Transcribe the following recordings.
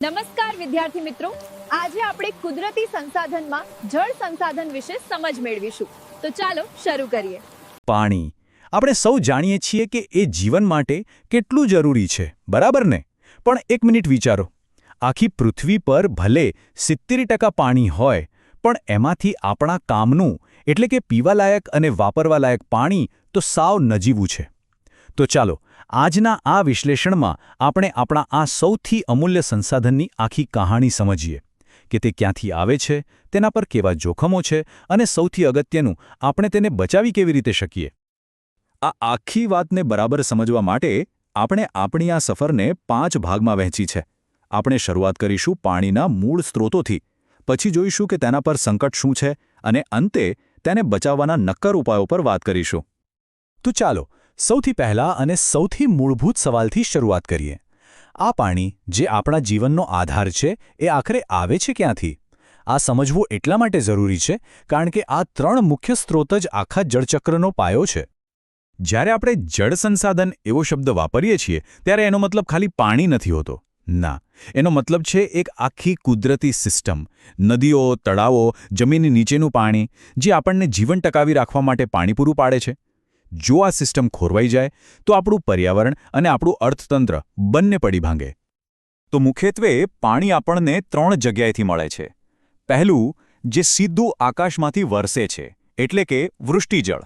નમસ્કાર વિદ્યાર્થી મિત્રો, આજે આપણે કુદરતી સંસાધનમાં જળ સંસાધન વિશે સમજ મેળવીશું. તો ચાલો શરૂ કરીએ. પાણી આપણે સૌ જાણીએ છીએ કે એ જીવન માટે કેટલું જરૂરી છે, બરાબર ને? પણ એક મિનિટ વિચારો, આખી પૃથ્વી પર ભલે 70% પાણી હોય, પણ એમાંથી આપણા કામનું એટલે કે પીવાલાયક અને વાપરવાલાયક પાણી તો સાવ નજીવું છે. તો ચાલો આજના આ વિશ્લેષણમાં આપણે આપણા આ સૌથી અમૂલ્ય સંસાધનની આખી કહાણી સમજીએ કે તે ક્યાંથી આવે છે, તેના પર કેવા જોખમો છે અને સૌથી અગત્યનું, આપણે તેને બચાવી કેવી રીતે શકીએ. આ આખી વાતને બરાબર સમજવા માટે આપણે આપણી આ સફરને 5 ભાગમાં વહેંચી છે. આપણે શરૂઆત કરીશું પાણીના મૂળ સ્ત્રોતોથી, પછી જોઈશું કે તેના પર સંકટ શું છે અને અંતે તેને બચાવવાના નક્કર ઉપાયો પર વાત કરીશું. તો ચાલો સૌથી પહેલા અને સૌથી મૂળભૂત સવાલથી શરૂઆત કરીએ. આ પાણી જે આપણા જીવનનો આધાર છે, એ આખરે આવે છે ક્યાંથી? આ સમજવું એટલા માટે જરૂરી છે કારણ કે આ 3 મુખ્ય સ્ત્રોત જ આખા જળચક્રનો પાયો છે. જ્યારે આપણે જળ સંસાધન એવો શબ્દ વાપરીએ છીએ ત્યારે એનો મતલબ ખાલી પાણી નથી હોતો. ના, એનો મતલબ છે એક આખી કુદરતી સિસ્ટમ. નદીઓ, તળાવો, જમીનની નીચેનું પાણી જે આપણને જીવન ટકાવી રાખવા માટે પાણી પૂરું પાડે છે. જો આ સિસ્ટમ ખોરવાઈ જાય તો આપણું પર્યાવરણ અને આપણું અર્થતંત્ર બંને પડી ભાંગે. તો મુખ્યત્વે પાણી આપણને 3 જગ્યાએથી મળે છે. પહેલું, જે સીધું આકાશમાંથી વરસે છે, એટલે કે વૃષ્ટિજળ.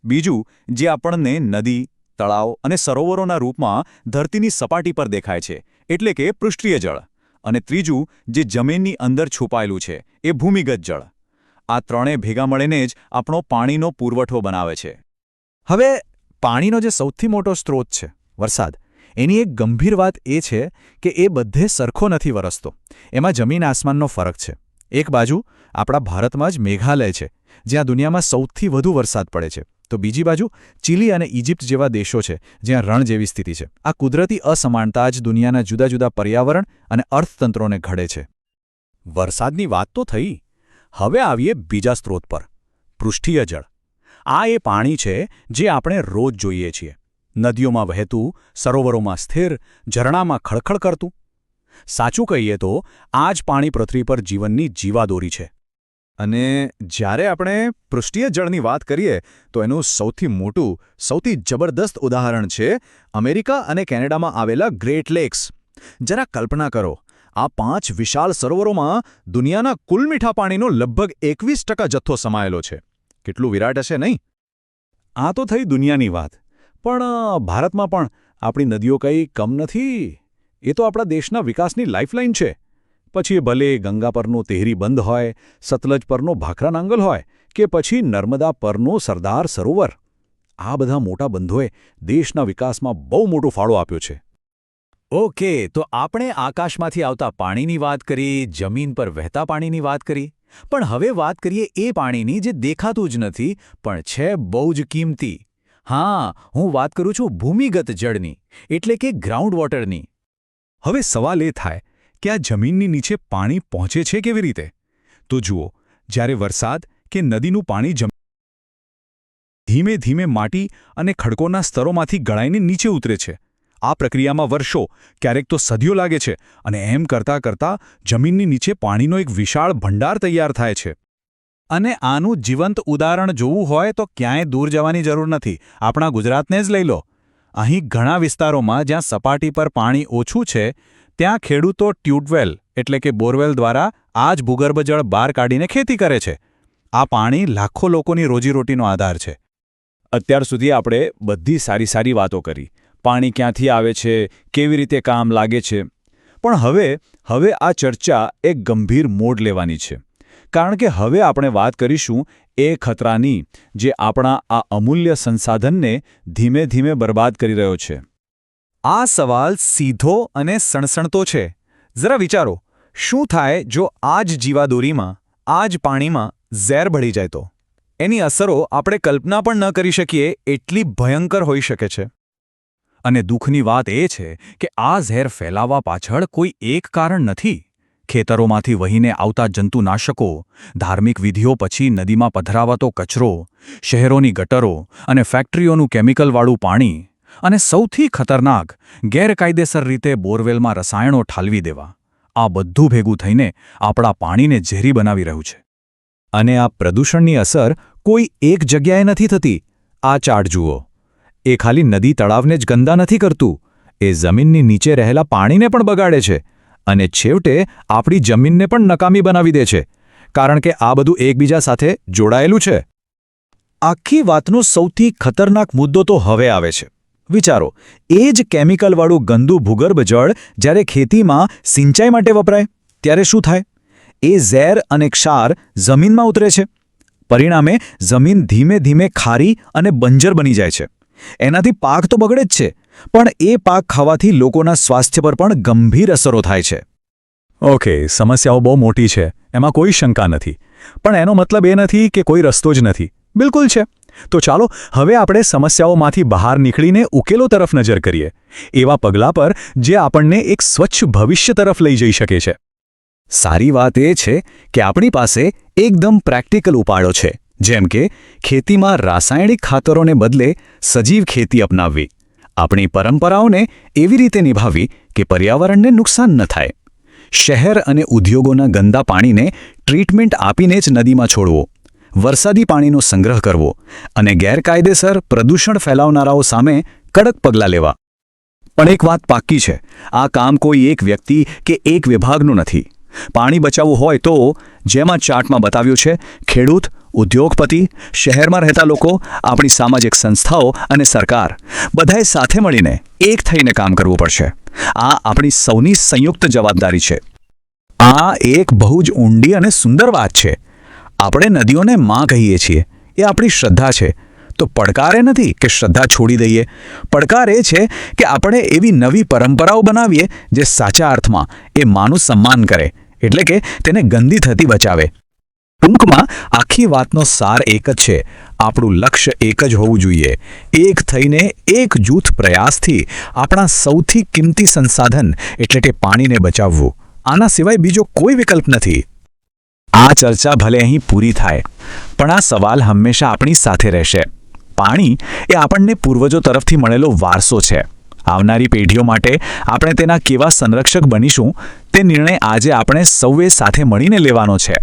બીજું, જે આપણને નદી, તળાવ અને સરોવરોના રૂપમાં ધરતીની સપાટી પર દેખાય છે, એટલે કે પૃષ્ઠીય જળ. અને ત્રીજું, જે જમીનની અંદર છુપાયેલું છે, એ ભૂમિગત જળ. આ ત્રણે ભેગા મળીને જ આપણો પાણીનો પુરવઠો બનાવે છે. હવે પાણીનો જે સૌથી મોટો સ્ત્રોત છે, વરસાદ, એની એક ગંભીર વાત એ છે કે એ બધે સરખો નથી વરસતો. એમાં જમીન આસમાનનો ફરક છે. એક બાજુ આપણા ભારતમાં જ મેઘાલય છે, જ્યાં દુનિયામાં સૌથી વધુ વરસાદ પડે છે, તો બીજી બાજુ ચીલી અને ઇજિપ્ત જેવા દેશો છે, જ્યાં રણ જેવી સ્થિતિ છે. આ કુદરતી અસમાનતા જ દુનિયાના જુદા જુદા પર્યાવરણ અને અર્થતંત્રોને ઘડે છે. વરસાદની વાત તો થઈ. હવે આવીએ બીજા સ્ત્રોત પર, પૃષ્ઠીય જળ. આ એ પાણી છે જે આપણે રોજ જોઈએ છીએ. નદીઓમાં વહેતું, સરોવરોમાં સ્થિર, ઝરણામાં ખળખળ કરતું. સાચું કહીએ તો આ જ પાણી પૃથ્વી પર જીવનની જીવાદોરી છે. અને જ્યારે આપણે પૃષ્ઠીય જળની વાત કરીએ તો એનું સૌથી મોટું, સૌથી જબરદસ્ત ઉદાહરણ છે અમેરિકા અને કેનેડામાં આવેલા ગ્રેટ લેક્સ. જરા કલ્પના કરો, આ 5 વિશાળ સરોવરોમાં દુનિયાના કુલ મીઠા પાણીનો લગભગ 21% જથ્થો સમાયેલો છે. કેટલું વિરાટ હશે, નહીં? આ તો થઈ દુનિયાની વાત. પણ ભારતમાં પણ આપણી નદીઓ કંઈ કમ નથી. એ તો આપણા દેશના વિકાસની લાઇફલાઇન છે. પછી એ ભલે ગંગા પરનો તેહરી બંધ હોય, સતલજ પરનો ભાખરા નાંગલ હોય કે પછી નર્મદા પરનો સરદાર સરોવર. આ બધા મોટા બંધોએ દેશના વિકાસમાં બહુ મોટો ફાળો આપ્યો છે. ઓકે, તો આપણે આકાશમાંથી આવતા પાણીની વાત કરી, જમીન પર વહેતા પાણીની વાત કરી. પણ હવે વાત કરીએ એ પાણીની જે દેખાતું જ નથી પણ છે બહુ જ કિંમતી. હા, હું વાત કરું છું ભૂમિગત જળની, એટલે કે ગ્રાઉન્ડ વોટરની. હવે સવાલ એ થાય કે આ જમીનની નીચે પાણી પહોંચે છે કેવી રીતે? તો જુઓ, જ્યારે વરસાદ કે નદીનું પાણી ધીમે ધીમે માટી અને ખડકોના સ્તરોમાંથી ગળાઈને નીચે ઉતરે છે. આ પ્રક્રિયામાં વર્ષો, ક્યારેક તો સદીઓ લાગે છે, અને એમ કરતાં કરતાં જમીનની નીચે પાણીનો એક વિશાળ ભંડાર તૈયાર થાય છે. અને આનું જીવંત ઉદાહરણ જોવું હોય તો ક્યાંય દૂર જવાની જરૂર નથી. આપણા ગુજરાતને જ લઈ લો. અહીં ઘણા વિસ્તારોમાં જ્યાં સપાટી પર પાણી ઓછું છે, ત્યાં ખેડૂતો ટ્યુબવેલ એટલે કે બોરવેલ દ્વારા આ જ ભૂગર્ભ જળ બહાર કાઢીને ખેતી કરે છે. આ પાણી લાખો લોકોની રોજીરોટીનો આધાર છે. અત્યાર સુધી આપણે બધી સારી સારી વાતો કરી. પાણી ક્યાંથી આવે છે, કેવી રીતે કામ લાગે છે. પણ હવે આ ચર્ચા એક ગંભીર મોડ લેવાની છે. કારણ કે હવે આપણે વાત કરીશું એ ખતરાની જે આપણા આ અમૂલ્ય સંસાધનને ધીમે ધીમે બરબાદ કરી રહ્યો છે. આ સવાલ સીધો અને સણસણતો છે. જરા વિચારો, શું થાય જો આ જ જીવાદોરીમાં, આ જ પાણીમાં ઝેર ભળી જાય તો? એની અસરો આપણે કલ્પના પણ ન કરી શકીએ એટલી ભયંકર હોઈ શકે છે. અને દુઃખની વાત એ છે કે આ ઝેર ફેલાવા પાછળ કોઈ એક કારણ નથી. ખેતરોમાંથી વહીને આવતા જંતુનાશકો, ધાર્મિક વિધિઓ પછી નદીમાં પધરાવાતો કચરો, શહેરોની ગટરો અને ફેક્ટરીઓનું કેમિકલવાળું પાણી, અને સૌથી ખતરનાક, ગેરકાયદેસર રીતે બોરવેલમાં રસાયણો ઠાલવી દેવા. આ બધું ભેગું થઈને આપણા પાણીને ઝેરી બનાવી રહ્યું છે. અને આ પ્રદૂષણની અસર કોઈ એક જગ્યાએ નથી થતી. આ ચાર્ટ જુઓ. એ ખાલી નદી તળાવને જ ગંદા નથી કરતું, એ જમીનની નીચે રહેલા પાણીને પણ બગાડે છે અને છેવટે આપણી જમીનને પણ નકામી બનાવી દે છે, કારણ કે આ બધું એકબીજા સાથે જોડાયેલું છે. આખી વાતનો સૌથી ખતરનાક મુદ્દો તો હવે આવે છે. વિચારો, એ જ કેમિકલવાળું ગંદુ ભૂગર્ભ જળ જ્યારે ખેતીમાં સિંચાઈ માટે વપરાય ત્યારે શું થાય? એ ઝેર અને ક્ષાર જમીનમાં ઉતરે છે. પરિણામે જમીન ધીમે ધીમે ખારી અને બંજર બની જાય છે. એનાથી પાક તો બગડે જ છે, પણ એ પાક ખાવાથી લોકોના સ્વાસ્થ્ય પર પણ ગંભીર અસરો થાય છે. ઓકે, સમસ્યાઓ બહુ મોટી છે, એમાં કોઈ શંકા નથી, પણ એનો મતલબ એ નથી કે કોઈ રસ્તો જ નથી. બિલકુલ છે. તો ચાલો હવે આપણે સમસ્યાઓમાંથી બહાર નીકળીને ઉકેલો તરફ નજર કરીએ, એવા પગલાં પર જે આપણને એક સ્વચ્છ ભવિષ્ય તરફ લઈ જઈ શકે છે. સારી વાત એ છે કે આપણી પાસે એકદમ પ્રેક્ટિકલ ઉપાયો છે, જેમ કે ખેતીમાં રાસાયણિક ખાતરોને બદલે સજીવ ખેતી અપનાવવી, આપણી પરંપરાઓને એવી રીતે નિભાવવી કે પર્યાવરણને નુકસાન ન થાય, શહેર અને ઉદ્યોગોના ગંદા પાણીને ટ્રીટમેન્ટ આપીને જ નદીમાં છોડવો, વરસાદી પાણીનો સંગ્રહ કરવો અને ગેરકાયદેસર પ્રદૂષણ ફેલાવનારાઓ સામે કડક પગલાં લેવા. પણ એક વાત પાક્કી છે, આ કામ કોઈ એક વ્યક્તિ કે એક વિભાગનું નથી. પાણી બચાવવું હોય તો, જેમાં ચાર્ટમાં બતાવ્યું છે, ખેડૂત, ઉદ્યોગપતિ, શહેરમાં રહેતા લોકો, આપણી સામાજિક સંસ્થાઓ અને સરકાર બધાએ સાથે મળીને એક થઈને કામ કરવું પડશે. આ આપણી સૌની સંયુક્ત જવાબદારી છે. આ એક બહુ જ ઊંડી અને સુંદર વાત છે. આપણે નદીઓને માં કહીએ છીએ, એ આપણી શ્રદ્ધા છે. તો પડકાર એ નથી કે શ્રદ્ધા છોડી દઈએ. પડકાર એ છે કે આપણે એવી નવી પરંપરાઓ બનાવીએ જે સાચા અર્થમાં એ માનું સન્માન કરે, એટલે કે તેને ગંદી થતી બચાવે. ટૂંકમાં આખી વાતનો સાર એક જ છે. આપણું લક્ષ્ય એક જ હોવું જોઈએ. એક થઈને એક જૂથ પ્રયાસથી આપણા સૌથી કિંમતી સંસાધન એટલે કે પાણીને બચાવવું. આના સિવાય બીજો કોઈ વિકલ્પ નથી. આ ચર્ચા ભલે અહીં પૂરી થાય, પણ આ સવાલ હંમેશા આપણી સાથે રહેશે. પાણી એ આપણને પૂર્વજો તરફથી મળેલો વારસો છે. આવનારી પેઢીઓ માટે આપણે તેના કેવા સંરક્ષક બનીશું તે નિર્ણય આજે આપણે સૌએ સાથે મળીને લેવાનો છે.